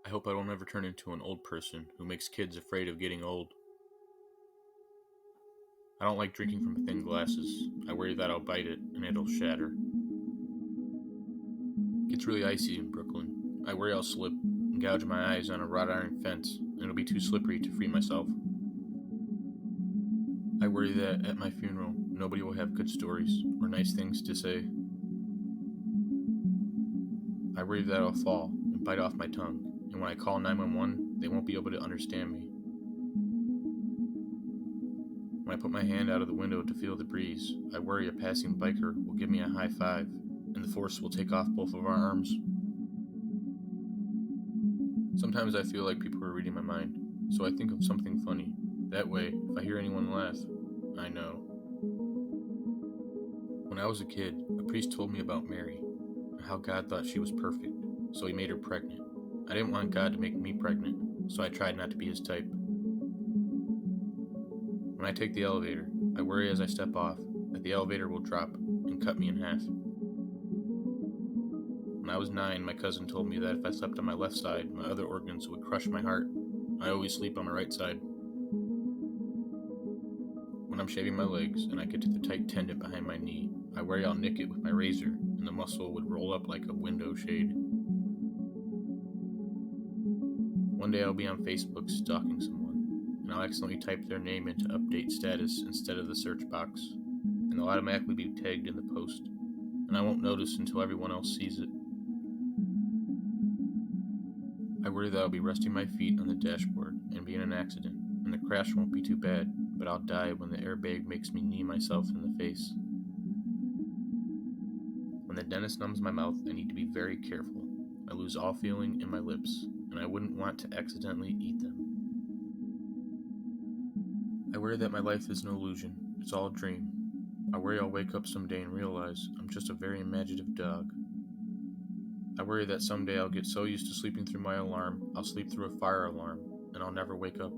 I hope I don't ever turn into an old person who makes kids afraid of getting old. I don't like drinking from thin glasses. I worry that I'll bite it and it'll shatter. It gets really icy in Brooklyn. I worry I'll slip and gouge my eyes on a wrought iron fence and it'll be too slippery to free myself. I worry that at my funeral, nobody will have good stories or nice things to say. I worry that I'll fall and bite off my tongue, and when I call 911, they won't be able to understand me. When I put my hand out of the window to feel the breeze, I worry a passing biker will give me a high five, and the force will take off both of our arms. Sometimes I feel like people are reading my mind, so I think of something funny. That way, if I hear anyone laugh, I know. When I was a kid, a priest told me about Mary, and how God thought she was perfect, so he made her pregnant. I didn't want God to make me pregnant, so I tried not to be his type. When I take the elevator, I worry as I step off that the elevator will drop and cut me in half. When I was 9, my cousin told me that if I slept on my left side, my other organs would crush my heart. I always sleep on my right side. When I'm shaving my legs and I get to the tight tendon behind my knee, I worry I'll nick it with my razor and the muscle would roll up like a window shade. One day I'll be on Facebook stalking someone, and I'll accidentally type their name into update status instead of the search box, and they'll automatically be tagged in the post, and I won't notice until everyone else sees it. I worry that I'll be resting my feet on the dashboard and be in an accident, and the crash won't be too bad, but I'll die when the airbag makes me knee myself in the face. When the dentist numbs my mouth, I need to be very careful. I lose all feeling in my lips, and I wouldn't want to accidentally eat them. I worry that my life is an illusion. It's all a dream. I worry I'll wake up someday and realize I'm just a very imaginative dog. I worry that someday I'll get so used to sleeping through my alarm, I'll sleep through a fire alarm, and I'll never wake up.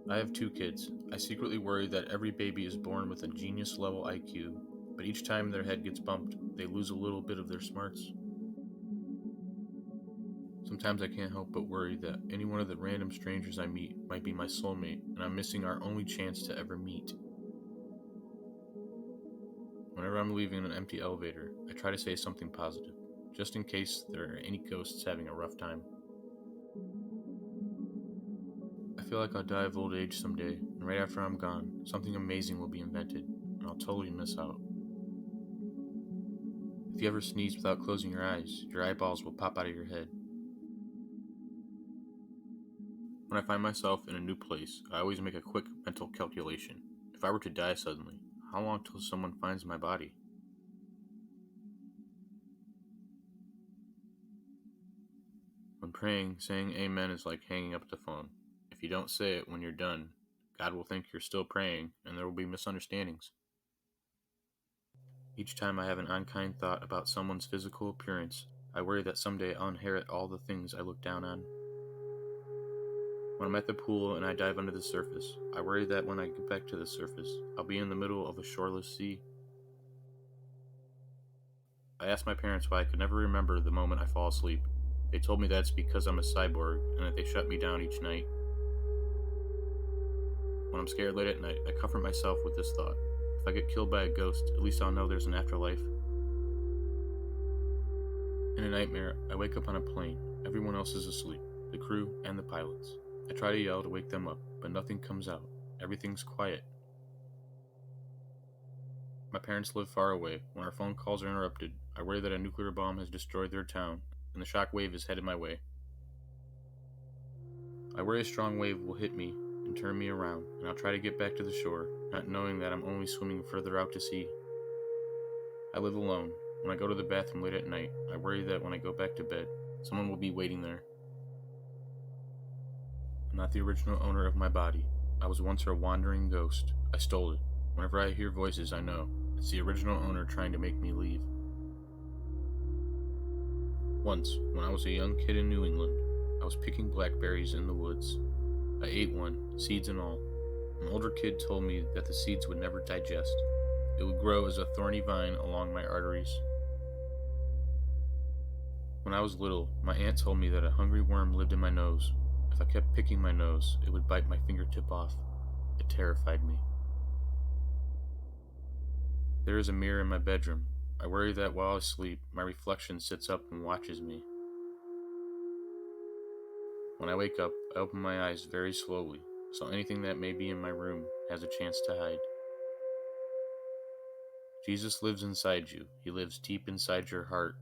I have 2 kids. I secretly worry that every baby is born with a genius-level IQ, but each time their head gets bumped, they lose a little bit of their smarts. Sometimes I can't help but worry that any one of the random strangers I meet might be my soulmate, and I'm missing our only chance to ever meet. Whenever I'm leaving an empty elevator, I try to say something positive, just in case there are any ghosts having a rough time. I feel like I'll die of old age someday, and right after I'm gone, something amazing will be invented, and I'll totally miss out. If you ever sneeze without closing your eyes, your eyeballs will pop out of your head. When I find myself in a new place, I always make a quick mental calculation. If I were to die suddenly, how long till someone finds my body? When praying, saying amen is like hanging up the phone. If you don't say it when you're done, God will think you're still praying, and there will be misunderstandings. Each time I have an unkind thought about someone's physical appearance, I worry that someday I'll inherit all the things I look down on. When I'm at the pool and I dive under the surface, I worry that when I get back to the surface, I'll be in the middle of a shoreless sea. I asked my parents why I could never remember the moment I fall asleep. They told me that's because I'm a cyborg and that they shut me down each night. When I'm scared late at night, I comfort myself with this thought. If I get killed by a ghost, at least I'll know there's an afterlife. In a nightmare, I wake up on a plane. Everyone else is asleep, the crew and the pilots. I try to yell to wake them up, but nothing comes out. Everything's quiet. My parents live far away. When our phone calls are interrupted, I worry that a nuclear bomb has destroyed their town, and the shock wave is headed my way. I worry a strong wave will hit me and turn me around, and I'll try to get back to the shore, not knowing that I'm only swimming further out to sea. I live alone. When I go to the bathroom late at night, I worry that when I go back to bed, someone will be waiting there. I'm not the original owner of my body. I was once a wandering ghost. I stole it. Whenever I hear voices, I know it's the original owner trying to make me leave. Once, when I was a young kid in New England, I was picking blackberries in the woods. I ate one, seeds and all. An older kid told me that the seeds would never digest. It would grow as a thorny vine along my arteries. When I was little, my aunt told me that a hungry worm lived in my nose. If I kept picking my nose, it would bite my fingertip off. It terrified me. There is a mirror in my bedroom. I worry that while I sleep, my reflection sits up and watches me. When I wake up, I open my eyes very slowly, so anything that may be in my room has a chance to hide. Jesus lives inside you. He lives deep inside your heart.